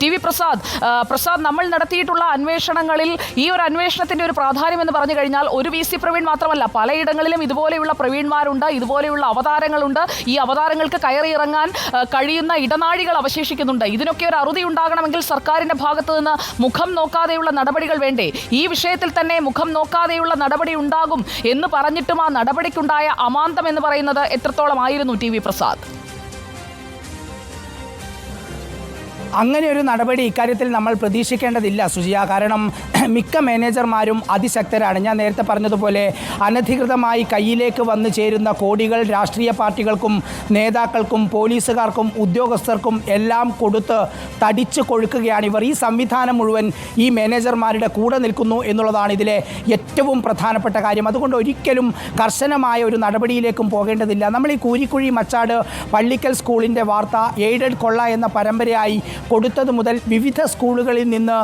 T V Prasad നമ്മൾ നടത്തിയിട്ടുള്ള അന്വേഷണങ്ങളിൽ ഈ ഒരു അന്വേഷണത്തിന്റെ ഒരു പ്രാധാന്യം എന്ന് പറഞ്ഞു കഴിഞ്ഞാൽ ഒരു വി സി പ്രവീൺ മാത്രമല്ല, പലയിടങ്ങളിലും ഇതുപോലെയുള്ള പ്രവീൺമാരുണ്ട്, ഇതുപോലെയുള്ള അവതാരങ്ങളുണ്ട്. ഈ അവതാരങ്ങൾക്ക് കയറിയിറങ്ങാൻ കഴിയുന്ന ഇടനാഴികൾ അവശേഷിക്കുന്നുണ്ട്. ഇതിനൊക്കെ ഒരു അറുതി ഉണ്ടാകണമെങ്കിൽ സർക്കാരിന്റെ ഭാഗത്തു നിന്ന് മുഖം നോക്കാതെയുള്ള നടപടികൾ വേണ്ടേ? ഈ വിഷയത്തിൽ തന്നെ മുഖം നോക്കാതെയുള്ള നടപടി ഉണ്ടാകും എന്ന് പറഞ്ഞിട്ടും ആ നടപടിക്കുണ്ടായ അമാന്തം എന്ന് പറയുന്നത് എത്രത്തോളമായിരുന്നു ടി വി പ്രസാദ്? അങ്ങനെ ഒരു നടപടി ഇക്കാര്യത്തിൽ നമ്മൾ പ്രതീക്ഷിക്കേണ്ടതില്ല സുജിയ. കാരണം മിക്ക മാനേജർമാരും അതിശക്തരാണ്. ഞാൻ നേരത്തെ പറഞ്ഞതുപോലെ അനധികൃതമായി കയ്യിലേക്ക് വന്നു ചേരുന്ന കോടികൾ രാഷ്ട്രീയ പാർട്ടികൾക്കും നേതാക്കൾക്കും പോലീസുകാർക്കും ഉദ്യോഗസ്ഥർക്കും എല്ലാം കൊടുത്ത് തടിച്ചു കൊഴുക്കുകയാണ് ഇവർ. ഈ സംവിധാനം മുഴുവൻ ഈ മാനേജർമാരുടെ കൂടെ നിൽക്കുന്നു എന്നുള്ളതാണ് ഇതിലെ ഏറ്റവും പ്രധാനപ്പെട്ട കാര്യം. അതുകൊണ്ട് ഒരിക്കലും കർശനമായ ഒരു നടപടിയിലേക്കും പോകേണ്ടതില്ല. നമ്മൾ ഈ കൂരിക്കുഴി മച്ചാട് പള്ളിക്കൽ സ്കൂളിൻ്റെ വാർത്ത എയ്ഡഡ് കൊള്ള എന്ന പരമ്പരയായി കൊടുത്തത് മുതൽ വിവിധ സ്കൂളുകളിൽ നിന്ന്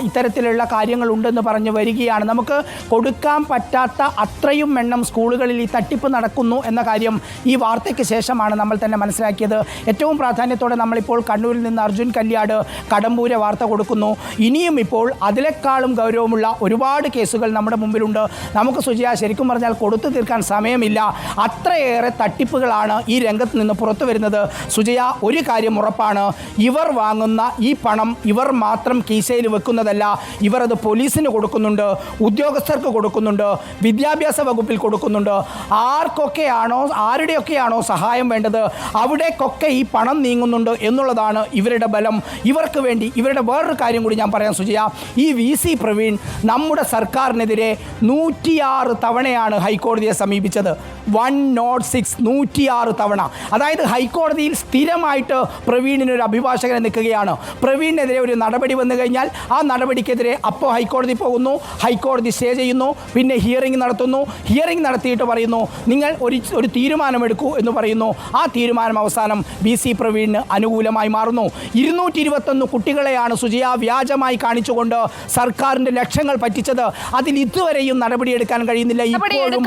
ഇത്തരത്തിലുള്ള കാര്യങ്ങളുണ്ടെന്ന് പറഞ്ഞു വരികയാണ്. നമുക്ക് കൊടുക്കാൻ പറ്റാത്ത അത്രയും എണ്ണം സ്കൂളുകളിൽ ഈ തട്ടിപ്പ് നടക്കുന്നു എന്ന കാര്യം ഈ വാർത്തയ്ക്ക് ശേഷമാണ് നമ്മൾ തന്നെ മനസ്സിലാക്കിയത്. ഏറ്റവും പ്രാധാന്യത്തോടെ നമ്മളിപ്പോൾ കണ്ണൂരിൽ നിന്ന് അർജുൻ കല്യാട് കടമ്പൂരെ വാർത്ത കൊടുക്കുന്നു. ഇനിയും ഇപ്പോൾ അതിനേക്കാളും ഗൗരവമുള്ള ഒരുപാട് കേസുകൾ നമ്മുടെ മുമ്പിലുണ്ട്. നമുക്ക് സുജിയ ശരിക്കും പറഞ്ഞാൽ കൊടുത്തു തീർക്കാൻ സമയമില്ല. അത്രയേറെ തട്ടിപ്പുകളാണ് ഈ രംഗത്ത് നിന്ന് പുറത്തു വരുന്നത്. സുജിയ, ഒരു കാര്യം ഉറപ്പാണ്, ഇവർ വാങ്ങുന്ന ഈ പണം ഇവർ മാത്രം കീശയിൽ വെക്കുന്നതല്ല. ഇവർ അത് പോലീസിന് കൊടുക്കുന്നുണ്ട്, ഉദ്യോഗസ്ഥർക്ക് കൊടുക്കുന്നുണ്ട്, വിദ്യാഭ്യാസ വകുപ്പിൽ കൊടുക്കുന്നുണ്ട്. ആരുടെയൊക്കെയാണോ സഹായം വേണ്ടത് അവിടേക്കൊക്കെ ഈ പണം നീങ്ങുന്നുണ്ട് എന്നുള്ളതാണ് ഇവരുടെ ബലം. ഇവർക്ക് വേണ്ടി ഇവരുടെ വേറൊരു കാര്യം കൂടി ഞാൻ പറയാം സുജിയ. ഈ വി സി പ്രവീൺ നമ്മുടെ സർക്കാരിനെതിരെ 106 തവണയാണ് ഹൈക്കോടതിയെ സമീപിച്ചത്. 106 106 തവണ. അതായത് ഹൈക്കോടതിയിൽ സ്ഥിരമായിട്ട് പ്രവീണിനൊരു അഭിഭാഷകനെ നിൽക്കുകയാണ്. പ്രവീണിനെതിരെ ഒരു നടപടി വന്നു കഴിഞ്ഞാൽ ആ നടപടിക്കെതിരെ അപ്പോൾ ഹൈക്കോടതി പോകുന്നു, ഹൈക്കോടതി സ്റ്റേ ചെയ്യുന്നു, പിന്നെ ഹിയറിംഗ് നടത്തുന്നു. ഹിയറിംഗ് നടത്തിയിട്ട് പറയുന്നു നിങ്ങൾ ഒരു തീരുമാനമെടുക്കൂ എന്ന് പറയുന്നു. ആ തീരുമാനം അവസാനം വി സി പ്രവീണിന് അനുകൂലമായി മാറുന്നു. 221 കുട്ടികളെയാണ് സുജിയ വ്യാജമായി കാണിച്ചുകൊണ്ട് സർക്കാരിൻ്റെ ലക്ഷങ്ങൾ പറ്റിച്ചത്. അതിൽ ഇതുവരെയും നടപടിയെടുക്കാൻ കഴിയുന്നില്ല. ഇപ്പോഴും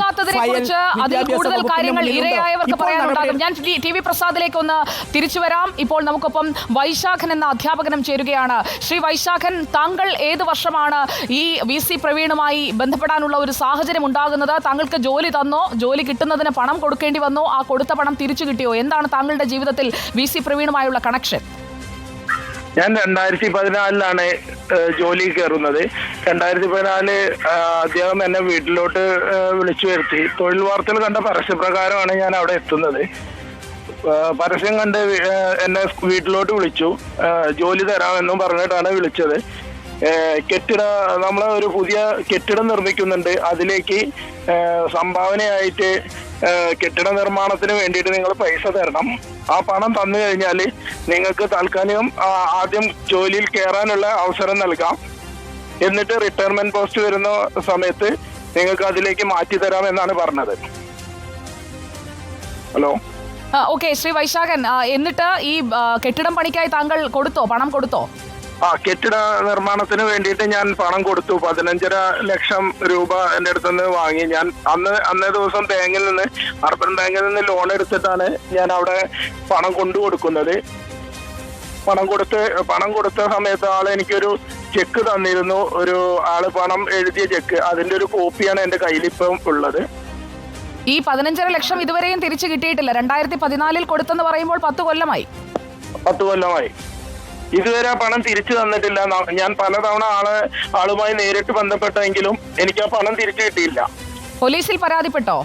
കൂടുതൽ കാര്യങ്ങൾ ഇരയായവർക്ക് പറയാനുണ്ടാകും. ഞാൻ ടി വി പ്രസാദിലേക്ക് ഒന്ന് തിരിച്ചു വരാം. ഇപ്പോൾ നമുക്കൊപ്പം വൈശാഖൻ എന്ന അധ്യാപകനും ചേരുകയാണ്. ശ്രീ വൈശാഖൻ, താങ്കൾ ഏത് വർഷമാണ് ഈ വി സി പ്രവീണുമായി ബന്ധപ്പെടാനുള്ള ഒരു സാഹചര്യം ഉണ്ടാകുന്നത്? താങ്കൾക്ക് ജോലി തന്നോ? ജോലി കിട്ടുന്നതിന് പണം കൊടുക്കേണ്ടി വന്നോ? ആ കൊടുത്ത പണം തിരിച്ചു കിട്ടിയോ? എന്താണ് താങ്കളുടെ ജീവിതത്തിൽ വി സി പ്രവീണുമായുള്ള കണക്ഷൻ? ഞാൻ 2014 ജോലി കയറുന്നത്. 2014 അദ്ദേഹം എന്നെ വീട്ടിലോട്ട് വിളിച്ചു വരുത്തി. തൊഴിൽ വാർത്തകൾ കണ്ട പരസ്യപ്രകാരമാണ് ഞാൻ അവിടെ എത്തുന്നത്. പരസ്യം കണ്ട് എന്നെ വീട്ടിലോട്ട് വിളിച്ചു. ജോലി തരാമെന്നും പറഞ്ഞിട്ടാണ് വിളിച്ചത്. നമ്മളെ ഒരു പുതിയ കെട്ടിടം നിർമ്മിക്കുന്നുണ്ട്. അതിലേക്ക് സംഭാവനയായിട്ട് കെട്ടിട നിർമ്മാണത്തിന് വേണ്ടിയിട്ട് നിങ്ങൾ പൈസ തരണം. ആ പണം തന്നു കഴിഞ്ഞാൽ നിങ്ങൾക്ക് താൽക്കാലികം ആദ്യം ജോലിയിൽ കയറാനുള്ള അവസരം നൽകാം. എന്നിട്ട് റിട്ടയർമെന്റ് പോസ്റ്റ് വരുന്ന സമയത്ത് നിങ്ങൾക്ക് അതിലേക്ക് മാറ്റി തരാം എന്നാണ് പറഞ്ഞത്. ഹലോ, ഓക്കെ ശ്രീ വൈശാഖൻ, എന്നിട്ട് ഈ കെട്ടിടം പണിക്കായി താങ്കൾ പണം കൊടുത്തോ? കെട്ടിട നിർമ്മാണത്തിന് വേണ്ടിയിട്ട് ഞാൻ പണം കൊടുത്തു. 15.5 ലക്ഷം രൂപ എൻ്റെ അടുത്ത് നിന്ന് വാങ്ങി. ഞാൻ അന്നേ ദിവസം അർബൻ ബാങ്കിൽ നിന്ന് ലോൺ എടുത്തിട്ടാണ് ഞാൻ അവിടെ പണം കൊണ്ടു കൊടുക്കുന്നത്. പണം കൊടുത്ത സമയത്ത് ആള് എനിക്കൊരു ചെക്ക് തന്നിരുന്നു. ഒരു ആള് പണം എഴുതിയ ചെക്ക്. അതിന്റെ ഒരു കോപ്പിയാണ് എൻ്റെ കയ്യിൽ ഇപ്പം ഉള്ളത്. ഈ 15.5 ലക്ഷം ഇതുവരെയും തിരിച്ചു കിട്ടിയിട്ടില്ല. 2014 കൊടുത്തെന്ന് പറയുമ്പോൾ 10 കൊല്ലമായി. ഇതുവരെ ആ പണം തിരിച്ചു തന്നിട്ടില്ല. ഞാൻ പലതവണ ആളുമായി നേരിട്ട് ബന്ധപ്പെട്ടെങ്കിലും എനിക്ക് ആ പണം തിരിച്ചു കിട്ടിയില്ല. പോലീസിൽ പരാതിപ്പെട്ടോ?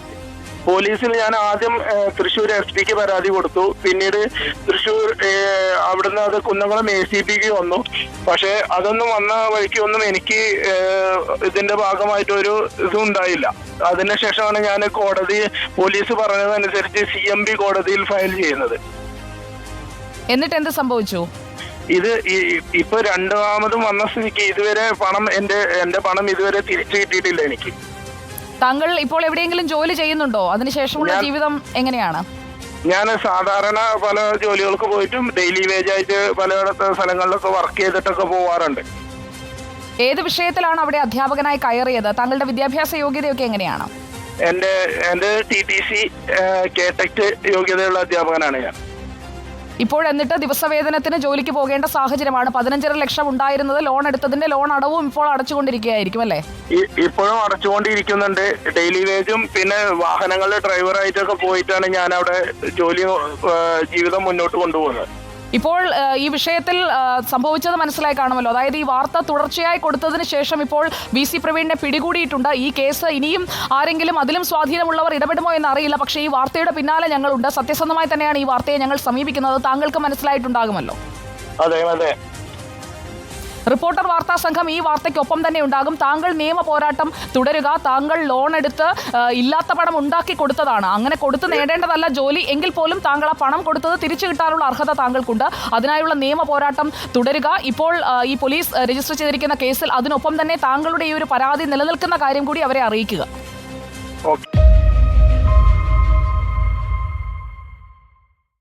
പോലീസിൽ ഞാൻ ആദ്യം തൃശ്ശൂർ SP ക്ക് പരാതി കൊടുത്തു. പിന്നീട് തൃശ്ശൂർ അവിടുന്ന് അത് കുന്നംകുളം ACP ക്ക് വന്നു. പക്ഷെ അതൊന്നും വന്ന വഴിക്കൊന്നും എനിക്ക് ഇതിന്റെ ഭാഗമായിട്ട് ഒരു ഇതും ഉണ്ടായില്ല. അതിനുശേഷമാണ് ഞാൻ പോലീസ് പറഞ്ഞതനുസരിച്ച് CMB കോടതിയിൽ ഫയൽ ചെയ്യുന്നത്. എന്നിട്ട് എന്ത് സംഭവിച്ചു? ഇത് ഇപ്പൊ രണ്ടാമതും വന്ന സ്ഥിതിക്ക് ഇതുവരെ എന്റെ പണം ഇതുവരെ തിരിച്ചു കിട്ടിയിട്ടില്ല എനിക്ക്. താങ്കൾ ഇപ്പോൾ എവിടെയെങ്കിലും ജോലി ചെയ്യുന്നുണ്ടോ? അതിനുശേഷമുള്ള ജീവിതം എങ്ങനെയാണ്? ഞാൻ സാധാരണ പല ജോലികൾക്ക് പോയിട്ടും ഡെയിലി വേജ് ആയിട്ട് പലയിടത്ത് സ്ഥലങ്ങളിലൊക്കെ വർക്ക് ചെയ്തിട്ടൊക്കെ പോവാറുണ്ട്. ഏത് വിഷയത്തിലാണ് അവിടെ അധ്യാപകനായി കയറിയത്? താങ്കളുടെ വിദ്യാഭ്യാസ യോഗ്യതയൊക്കെ എങ്ങനെയാണ്? എന്റെ TTC K-Tech യോഗ്യതയുള്ള അധ്യാപകനാണ് ഞാൻ. എന്നിട്ട് ദിവസവേതനത്തിന് ജോലിക്ക് പോകേണ്ട സാഹചര്യമാണ്. 15.5 ലക്ഷം ഉണ്ടായിരുന്നത് ലോൺ എടുത്തതിന്റെ ലോൺ അടവും ഇപ്പോൾ അടച്ചുകൊണ്ടിരിക്കുകയായിരിക്കും അല്ലേ? ഇപ്പോഴും അടച്ചുകൊണ്ടിരിക്കുന്നുണ്ട്. ഡെയിലി വേജും പിന്നെ വാഹനങ്ങളുടെ ഡ്രൈവറായിട്ടൊക്കെ പോയിട്ടാണ് ഞാൻ അവിടെ ജീവിതം മുന്നോട്ട് കൊണ്ടുപോകുന്നത്. ഇപ്പോൾ ഈ വിഷയത്തിൽ സംഭവിച്ചത് മനസ്സിലായി കാണുമല്ലോ. അതായത് ഈ വാർത്ത തുടർച്ചയായി കൊടുത്തതിന് ശേഷം ഇപ്പോൾ VC പ്രവീണിനെ പിടികൂടിയിട്ടുണ്ട്. ഈ കേസ് ഇനിയും ആരെങ്കിലും അതിലും സ്വാധീനമുള്ളവർ ഇടപെടുമോ എന്ന് അറിയില്ല. പക്ഷേ ഈ വാർത്തയുടെ പിന്നാലെ ഞങ്ങളുണ്ട്. സത്യസന്ധമായി തന്നെയാണ് ഈ വാർത്തയെ ഞങ്ങൾ സമീപിക്കുന്നത്. താങ്കൾക്ക് മനസ്സിലായിട്ടുണ്ടാകുമല്ലോ. അതെ അതെ. റിപ്പോർട്ടർ വാർത്താ സംഘം ഈ വാർത്തയ്ക്കൊപ്പം തന്നെ ഉണ്ടാകും. താങ്കൾ നിയമ പോരാട്ടം തുടരുക. താങ്കൾ ലോൺ എടുത്ത് ഇല്ലാത്ത പണം ഉണ്ടാക്കി കൊടുത്തതാണ്. അങ്ങനെ കൊടുത്ത് നേടേണ്ടതല്ല ജോലി എങ്കിൽ പോലും താങ്കൾ ആ പണം കൊടുത്തത് തിരിച്ചു കിട്ടാനുള്ള അർഹത താങ്കൾക്കുണ്ട്. അതിനായുള്ള നിയമ പോരാട്ടം തുടരുക. ഇപ്പോൾ ഈ പോലീസ് രജിസ്റ്റർ ചെയ്തിരിക്കുന്ന കേസിൽ അതിനൊപ്പം തന്നെ താങ്കളുടെ ഈ ഒരു പരാതി നിലനിൽക്കുന്ന കാര്യം കൂടി അവരെ അറിയിക്കുക. ഓക്കെ.